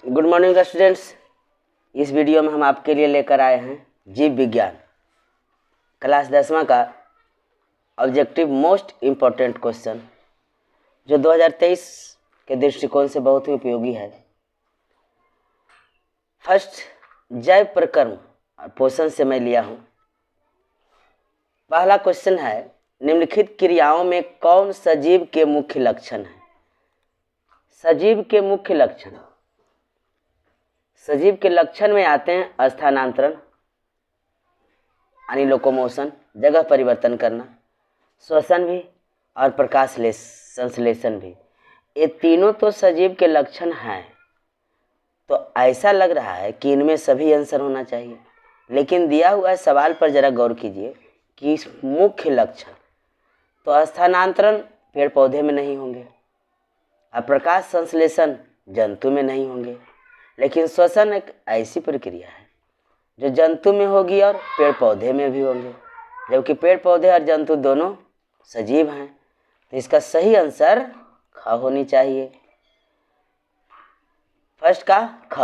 Good morning students. इस video में हम आपके लिए लेकर आए हैं जीव विज्ञान क्लास 10वां का ऑब्जेक्टिव मोस्ट इम्पोर्टेंट क्वेश्चन, जो 2023 के दृष्टिकोण से बहुत ही उपयोगी है। फर्स्ट, जैव प्रक्रम और पोषण से मैं लिया हूँ। पहला क्वेश्चन है, निम्नलिखित क्रियाओं में कौन सजीव के मुख्य लक्षण है? सजीव के मुख्य लक्षण, सजीव के लक्षण में आते हैं स्थानांतरण यानी लोकोमोशन, जगह परिवर्तन करना, श्वसन भी और प्रकाश संश्लेषण भी। ये तीनों तो सजीव के लक्षण हैं। तो ऐसा लग रहा है कि इनमें सभी आंसर होना चाहिए, लेकिन दिया हुआ सवाल पर जरा गौर कीजिए कि इस मुख्य लक्षण, तो स्थानांतरण पेड़ पौधे में नहीं होंगे और प्रकाश संश्लेषण जंतु में नहीं होंगे, लेकिन श्वसन एक ऐसी प्रक्रिया है जो जंतु में होगी और पेड़ पौधे में भी होंगे, जबकि पेड़ पौधे और जंतु दोनों सजीव हैं। तो इसका सही आंसर ख होनी चाहिए। फर्स्ट का ख।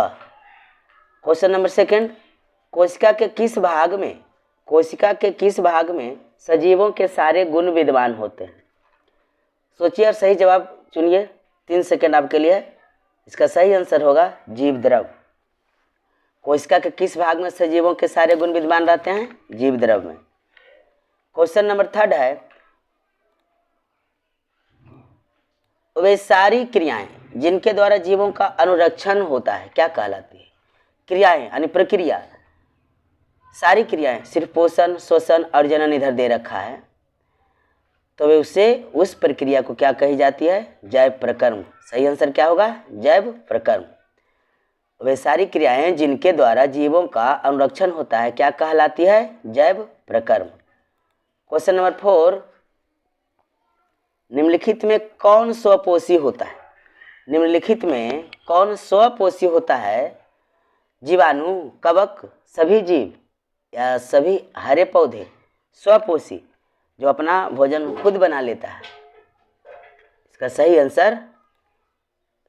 क्वेश्चन नंबर सेकंड, कोशिका के किस भाग में सजीवों के सारे गुण विद्यमान होते हैं? सोचिए और सही जवाब चुनिए। 3 सेकंड आपके लिए। इसका सही आंसर होगा जीव द्रव। कोशिका के किस भाग में सजीवों के सारे गुण विद्यमान रहते हैं? जीव द्रव में। क्वेश्चन नंबर थर्ड है, वे सारी क्रियाएं जिनके द्वारा जीवों का अनुरक्षण होता है क्या कहलाती है? क्रियाएं यानी प्रक्रिया, सारी क्रियाएं, सिर्फ पोषण, श्वसन और जनन इधर दे रखा है, तो वे उस प्रक्रिया को क्या कही जाती है? जैव प्रक्रम। सही आंसर क्या होगा? जैव प्रक्रम। वे सारी क्रियाएं जिनके द्वारा जीवों का अनुरक्षण होता है क्या कहलाती है? जैव प्रक्रम। क्वेश्चन नंबर 4, निम्नलिखित में कौन स्वपोषी होता है? निम्नलिखित में कौन स्वपोषी होता है? जीवाणु, कवक, सभी जीव या सभी हरे पौधे? स्वपोषी, जो अपना भोजन खुद बना लेता है। इसका सही आंसर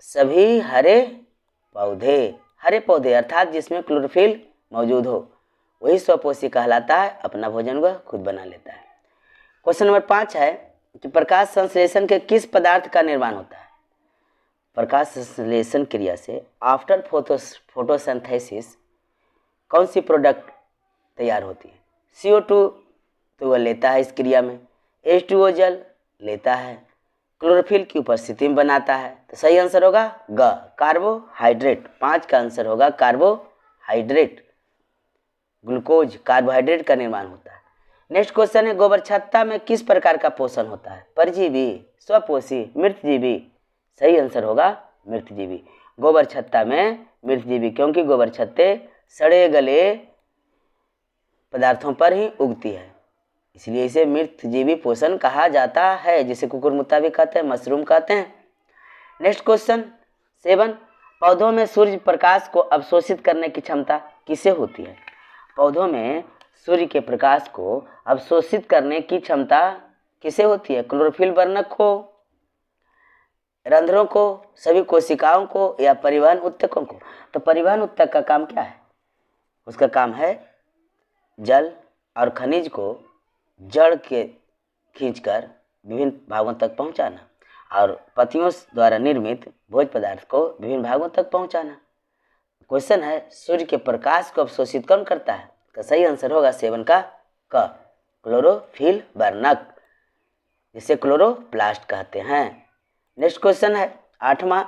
सभी हरे पौधे अर्थात जिसमें क्लोरोफिल मौजूद हो, वही स्वपोषी कहलाता है, अपना भोजन वह खुद बना लेता है। क्वेश्चन नंबर 5 है कि प्रकाश संश्लेषण के किस पदार्थ का निर्माण होता है? प्रकाश संश्लेषण क्रिया से आफ्टर फोटोसिंथेसिस कौन सी प्रोडक्ट तैयार होती है? CO2 तो वह लेता है इस क्रिया में, H2O जल लेता है, क्लोरोफिल की उपस्थिति में बनाता है। तो सही आंसर होगा ग, कार्बोहाइड्रेट। 5 का आंसर होगा कार्बोहाइड्रेट। ग्लूकोज, कार्बोहाइड्रेट का निर्माण होता है। नेक्स्ट क्वेश्चन है, गोबर छत्ता में किस प्रकार का पोषण होता है? परजीवी, स्वपोषी, मृतजीवी? सही आंसर होगा मृतजीवी। गोबर छत्ता में मृतजीवी, क्योंकि गोबर छत्ते सड़े गले पदार्थों पर ही उगती है, इसलिए इसे मृतजीवी पोषण कहा जाता है, जिसे कुकुरमुत्ता भी कहते हैं, मशरूम कहते हैं। नेक्स्ट क्वेश्चन 7, पौधों में सूर्य प्रकाश को अवशोषित करने की क्षमता किसे होती है? पौधों में सूर्य के प्रकाश को अवशोषित करने की क्षमता किसे होती है? क्लोरोफिल वर्णक को, रंध्रों को, सभी कोशिकाओं को या परिवहन उत्तकों को? तो परिवहन उत्तक का काम क्या है? उसका काम है जल और खनिज को जड़ के खींचकर विभिन्न भागों तक पहुंचाना और पत्तियों द्वारा निर्मित भोज्य पदार्थ को विभिन्न भागों तक पहुंचाना। क्वेश्चन है, सूर्य के प्रकाश को अवशोषित कौन करता है? तो सही आंसर होगा 7 का क, क्लोरोफिल वर्णक, जिसे क्लोरोप्लास्ट कहते हैं। नेक्स्ट क्वेश्चन है 8वां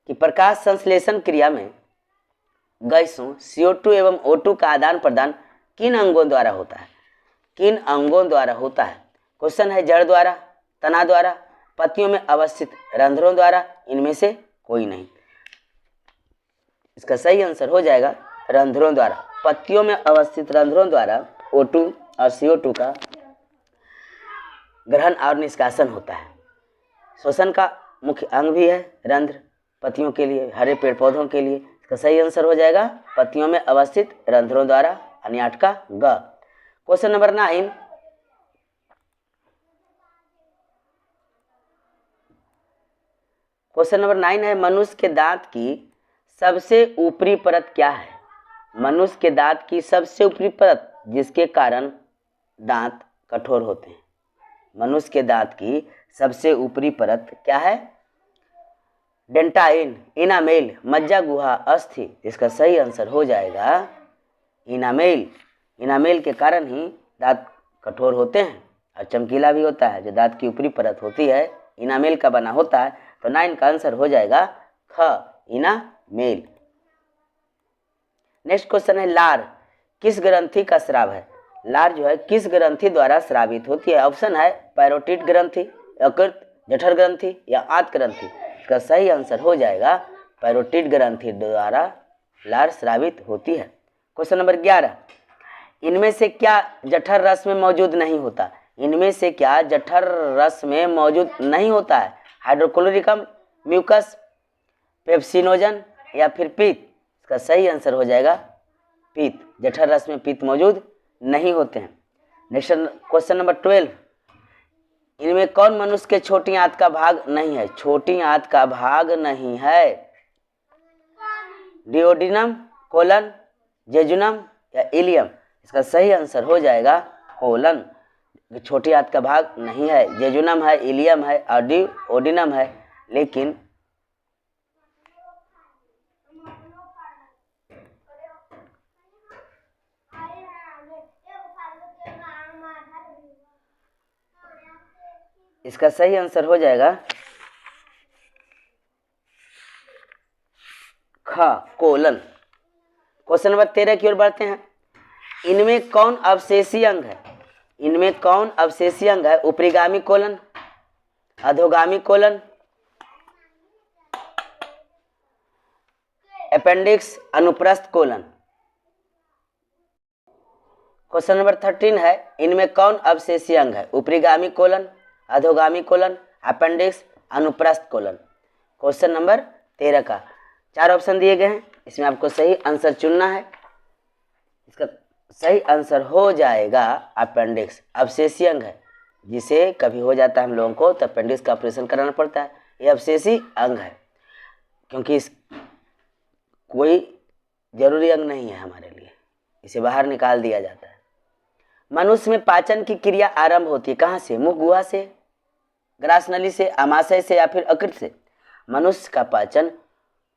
कि प्रकाश संश्लेषण क्रिया में गैसों CO2 एवं O2 का आदान प्रदान किन अंगों द्वारा होता है? किन अंगों द्वारा होता है? क्वेश्चन है, जड़ द्वारा, तना द्वारा, पत्तियों में अवस्थित रंध्रों द्वारा? इनमें से कोई नहीं। इसका सही आंसर हो जाएगा रंध्रों द्वारा। पत्तियों में अवस्थित रंध्रों द्वारा O2 और CO2 का ग्रहण और निष्कासन होता है। श्वसन का मुख्य अंग भी है रंध्र, पत्तियों के लिए, हरे पेड़ पौधों के लिए। इसका सही आंसर हो जाएगा पत्तियों में अवस्थित रंध्रों द्वारा, यानी 8 का ग। क्वेश्चन नंबर 9, क्वेश्चन नंबर 9 है, मनुष्य के दांत की सबसे ऊपरी परत क्या है? मनुष्य के दांत की सबसे ऊपरी परत जिसके कारण दांत कठोर होते हैं। मनुष्य के दांत की सबसे ऊपरी परत क्या है? डेंटाइन, इनामेल, मज्जा गुहा, अस्थि। इसका सही आंसर हो जाएगा इनामेल। इनामेल के कारण ही दांत कठोर होते हैं और चमकीला भी होता है। जो दांत की ऊपरी परत होती है इनामेल का बना होता है। तो 9 का आंसर हो जाएगा ख, इनामेल। नेक्स्ट क्वेश्चन है लार किस ग्रंथि का स्राव है? लार जो है किस ग्रंथि द्वारा स्रावित होती है? ऑप्शन है पैरोटिड ग्रंथि, यकृत, जठर ग्रंथि या आंत ग्रंथि। इसका सही आंसर हो जाएगा पैरोटिड ग्रंथि द्वारा लार स्रावित होती है। क्वेश्चन नंबर 11, इनमें से क्या जठर रस में मौजूद नहीं होता? इनमें से क्या जठर रस में मौजूद नहीं होता है? हाइड्रोक्लोरिक अम्ल, म्यूकस, पेप्सिनोजन या फिर पीत। इसका सही आंसर हो जाएगा पीत। जठर रस में पीत मौजूद नहीं होते हैं। नेक्स्ट क्वेश्चन नंबर 12, इनमें कौन मनुष्य के छोटी आंत का भाग नहीं है? छोटी आंत का भाग नहीं है। डिओडिनम, कोलन, जेजुनम या इलियम। इसका सही आंसर हो जाएगा कोलन। छोटी आंत का भाग नहीं है। जेजुनम है, इलियम है और डिओडिनम है, लेकिन इसका सही आंसर हो जाएगा ख, कोलन। क्वेश्चन नंबर 13 की ओर बढ़ते हैं। इनमें कौन अवशेषी अंग है? इनमें कौन अवशेषी अंग है? ऊपरीगामी कोलन, अधोगामी कोलन, अपेंडिक्स, अनुप्रस्थ कोलन। क्वेश्चन नंबर 13 है, इनमें कौन अवशेषी अंग है? ऊपरीगामी कोलन, अधोगामी कोलन, अपेंडिक्स, अनुप्रस्थ कोलन। क्वेश्चन नंबर 13 का 4 ऑप्शन दिए गए हैं, इसमें आपको सही आंसर चुनना है। इसका सही आंसर हो जाएगा अपेंडिक्स। अवशेषी अंग है, जिसे कभी हो जाता है हम लोगों को तो अपेंडिक्स का ऑपरेशन कराना पड़ता है। ये अवशेषी अंग है, क्योंकि इस कोई जरूरी अंग नहीं है हमारे लिए, इसे बाहर निकाल दिया जाता है। मनुष्य में पाचन की क्रिया आरंभ होती है कहाँ से? मुख गुहा से, ग्रास नली से, आमाशय से या फिर यकृत से। मनुष्य का पाचन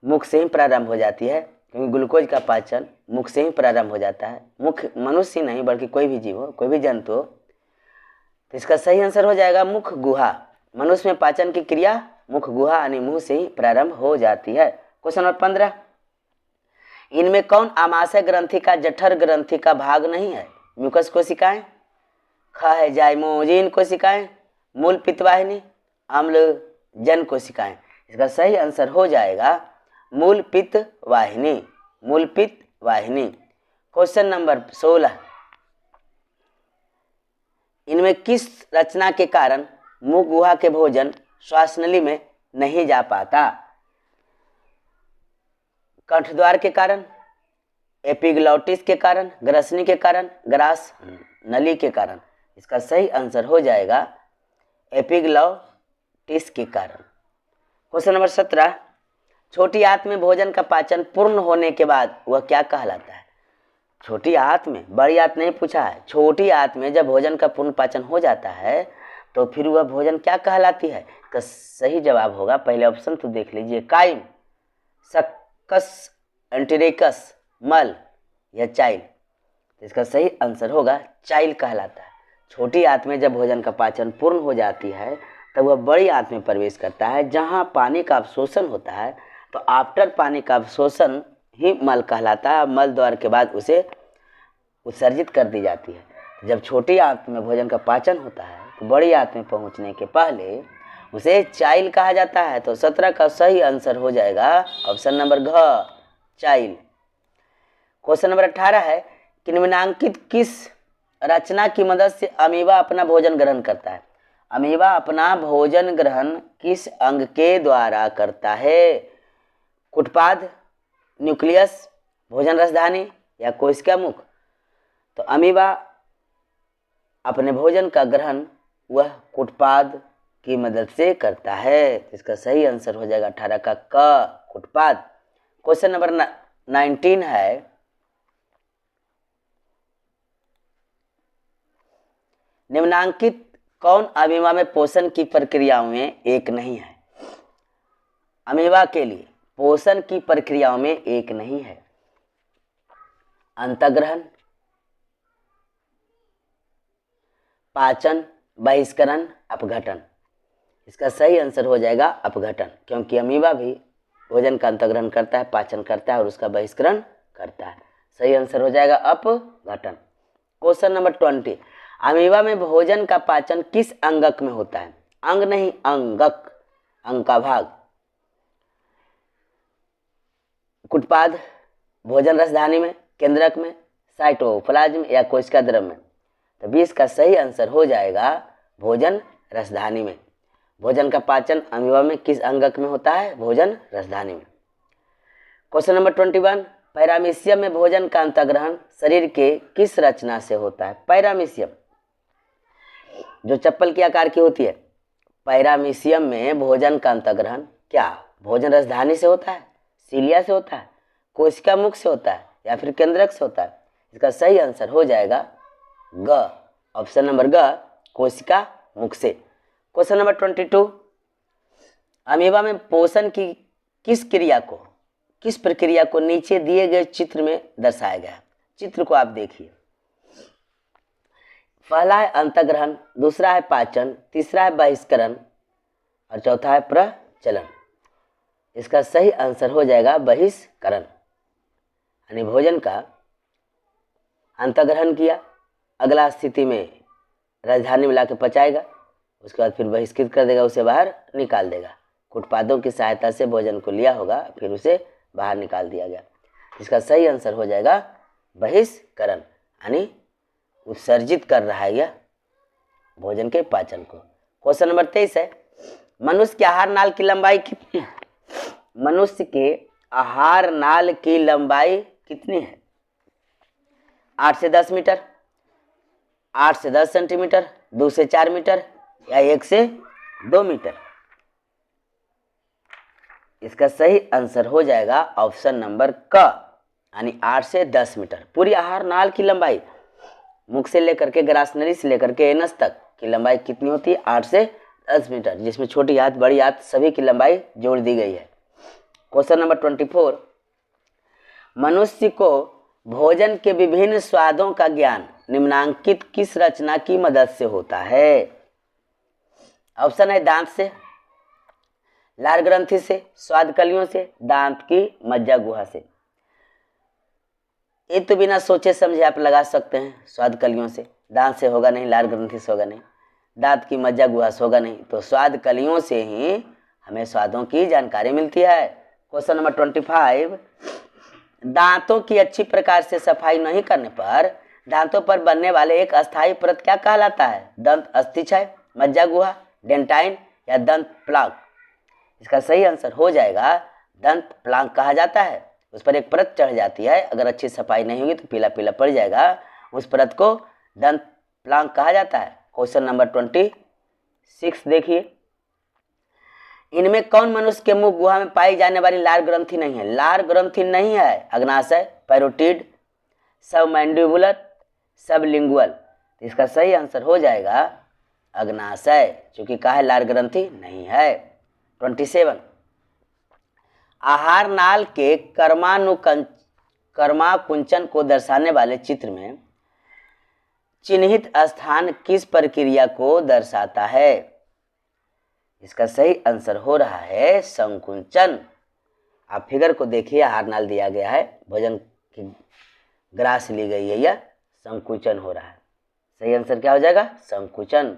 मुख से ही प्रारंभ हो जाती है, क्योंकि ग्लूकोज का पाचन मुख से ही प्रारंभ हो जाता है। मुख मनुष्य ही नहीं बल्कि कोई भी जीव हो, कोई भी जंतु हो। तो इसका सही आंसर हो जाएगा मुख गुहा। मनुष्य में पाचन की क्रिया मुख गुहा यानी मुंह से ही प्रारंभ हो जाती है। क्वेश्चन नंबर 15, इनमें कौन आमाशय ग्रंथि का जठर ग्रंथि का भाग नहीं है? म्यूकस कोशिकाएं, ख है जाइमोजिन कोशिकाएं, मूल पित्तवाहिनी, अम्लजन कोशिकाएं। इसका सही आंसर हो जाएगा मूल पित्तवाहिनी, मूल पित्तवाहिनी। क्वेश्चन नंबर 16, इनमें किस रचना के कारण मुख गुहा के भोजन श्वासनली में नहीं जा पाता? कंठद्वार के कारण, एपिग्लॉटिस के कारण, ग्रसनी के कारण, ग्रास नली के कारण। इसका सही आंसर हो जाएगा एपिग्लॉटिस के कारण। क्वेश्चन नंबर 17, छोटी आंत में भोजन का पाचन पूर्ण होने के बाद वह क्या कहलाता है? छोटी आंत में, बड़ी आंत नहीं पूछा है। छोटी आंत में जब भोजन का पूर्ण पाचन हो जाता है तो फिर वह भोजन क्या कहलाती है? इसका सही जवाब होगा, पहले ऑप्शन तो देख लीजिए, काइम, सक्कस, एंटेरिकस, मल या चाइल। तो इसका सही आंसर होगा चाइल कहलाता है। छोटी आंत में जब भोजन का पाचन पूर्ण हो जाती है तब वह बड़ी आंत में प्रवेश करता है, जहाँ पानी का अवशोषण होता है। तो आफ्टर पानी का अवशोषण ही मल कहलाता है। मल द्वार के बाद उसे उत्सर्जित कर दी जाती है। जब छोटी आंत में भोजन का पाचन होता है तो बड़ी आंत में पहुँचने के पहले उसे चाइल कहा जाता है। तो 17 का सही आंसर हो जाएगा ऑप्शन नंबर घ, चाइल। क्वेश्चन नंबर 18 है कि निम्नांकित किस रचना की मदद से अमीबा अपना भोजन ग्रहण करता है? अमीबा अपना भोजन ग्रहण किस अंग के द्वारा करता है? कुटपाद, न्यूक्लियस, भोजन रसधानी या कोशिका मुख। तो अमीबा अपने भोजन का ग्रहण वह कुटपाद की मदद से करता है। इसका सही आंसर हो जाएगा 18 का क, कुटपाद। क्वेश्चन नंबर 19 है, निम्नांकित कौन अमीबा में पोषण की प्रक्रियाओं में एक नहीं है? अमीबा के लिए पोषण की प्रक्रियाओं में एक नहीं है। अंतःग्रहण, पाचन, बहिष्करण, अपघटन। इसका सही आंसर हो जाएगा अपघटन, क्योंकि अमीबा भी भोजन का अंतःग्रहण करता है, पाचन करता है और उसका बहिष्करण करता है। सही आंसर हो जाएगा अपघटन। क्वेश्चन नंबर 20, अमीबा में भोजन का पाचन किस अंगक में होता है? अंग नहीं, अंगक, अंग का भाग। कुटपाद, भोजन रसधानी में, केंद्रक में, साइटोप्लाज्म या कोशिका द्रव में? तो 20 का सही आंसर हो जाएगा भोजन रसधानी में। भोजन का पाचन अमीबा में किस अंगक में होता है? भोजन रसधानी में। क्वेश्चन नंबर 21, पैरामीशियम में भोजन का अंतःग्रहण शरीर के किस रचना से होता है? पैरामीशियम जो चप्पल के आकार की होती है, पैरामीशियम में भोजन का अंतःग्रहण क्या भोजन रसधानी से होता है, सीलिया से होता है, कोशिका मुख से होता है या फिर केंद्रक से होता है? इसका सही आंसर हो जाएगा ग, ऑप्शन नंबर ग, कोशिका मुख से। क्वेश्चन नंबर 22, अमीबा में पोषण की किस प्रक्रिया को नीचे दिए गए चित्र में दर्शाया गया है? चित्र को आप देखिए। पहला है अंतःग्रहण, दूसरा है पाचन, तीसरा है बहिष्करण और चौथा है प्रचलन। इसका सही आंसर हो जाएगा बहिष्करण, यानी भोजन का अंतःग्रहण किया, अगला स्थिति में राजधानी में लाकर पचाएगा, उसके बाद फिर बहिष्कृत कर देगा, उसे बाहर निकाल देगा। कुटपादों की सहायता से भोजन को लिया होगा, फिर उसे बाहर निकाल दिया गया। इसका सही आंसर हो जाएगा बहिष्करण, यानी उत्सर्जित कर रहा है यह भोजन के पाचन को। क्वेश्चन नंबर 23 है, मनुष्य के आहार नाल की लंबाई कितनी है? मनुष्य के आहार नाल की लंबाई कितनी है? 8 से 10 मीटर, 8 से 10 सेंटीमीटर, 2 से 4 मीटर या 1 से 2 मीटर? इसका सही आंसर हो जाएगा ऑप्शन नंबर क, यानी 8 से 10 मीटर। पूरी आहार नाल की लंबाई मुख से लेकर के ग्रासनरी से लेकर के एनस तक की लंबाई कितनी होती है? 8 से 10 मीटर, जिसमें छोटी हाथ बड़ी हाथ सभी की लंबाई जोड़ दी गई है। क्वेश्चन नंबर 24, मनुष्य को भोजन के विभिन्न स्वादों का ज्ञान निम्नांकित किस रचना की मदद से होता है? ऑप्शन है दांत से, लार ग्रंथि से, स्वाद कलियों से, दांत की मज्जा गुहा से। ये तो बिना सोचे समझे आप लगा सकते हैं, स्वाद कलियों से, दांत से होगा नहीं, लार ग्रंथि से होगा नहीं, दांत की मज्जा गुहा से होगा नहीं, तो स्वाद कलियों से ही हमें स्वादों की जानकारी मिलती है। क्वेश्चन नंबर 25, दांतों की अच्छी प्रकार से सफाई नहीं करने पर दांतों पर बनने वाले एक अस्थायी परत क्या कहलाता है? दंत अस्थिक्षय, मज्जा गुहा, डेंटाइन या दंत प्लाक? इसका सही आंसर हो जाएगा दंत प्लाक कहा जाता है। उस पर एक परत चढ़ जाती है, अगर अच्छी सफाई नहीं होगी तो पीला पीला पड़ जाएगा, उस परत को दंत प्लाक कहा जाता है। क्वेश्चन नंबर 26 देखिए, इनमें कौन मनुष्य के मुख गुहा में पाई जाने वाली लार ग्रंथि नहीं है? लार ग्रंथि नहीं है, अग्नाशय, पैरोटिड, सबमैंडिबुलर, सबलिंगुअल। इसका सही आंसर हो जाएगा अग्नाशय, चूंकि कहा है लार ग्रंथि नहीं है। 27, आहार नाल के कर्माकुंचन को दर्शाने वाले चित्र में चिन्हित स्थान किस प्रक्रिया को दर्शाता है? इसका सही आंसर हो रहा है संकुंचन। आप फिगर को देखिए, आहार नाल दिया गया है, भोजन की ग्रास ली गई है, यह संकुचन हो रहा है। सही आंसर क्या हो जाएगा? संकुचन।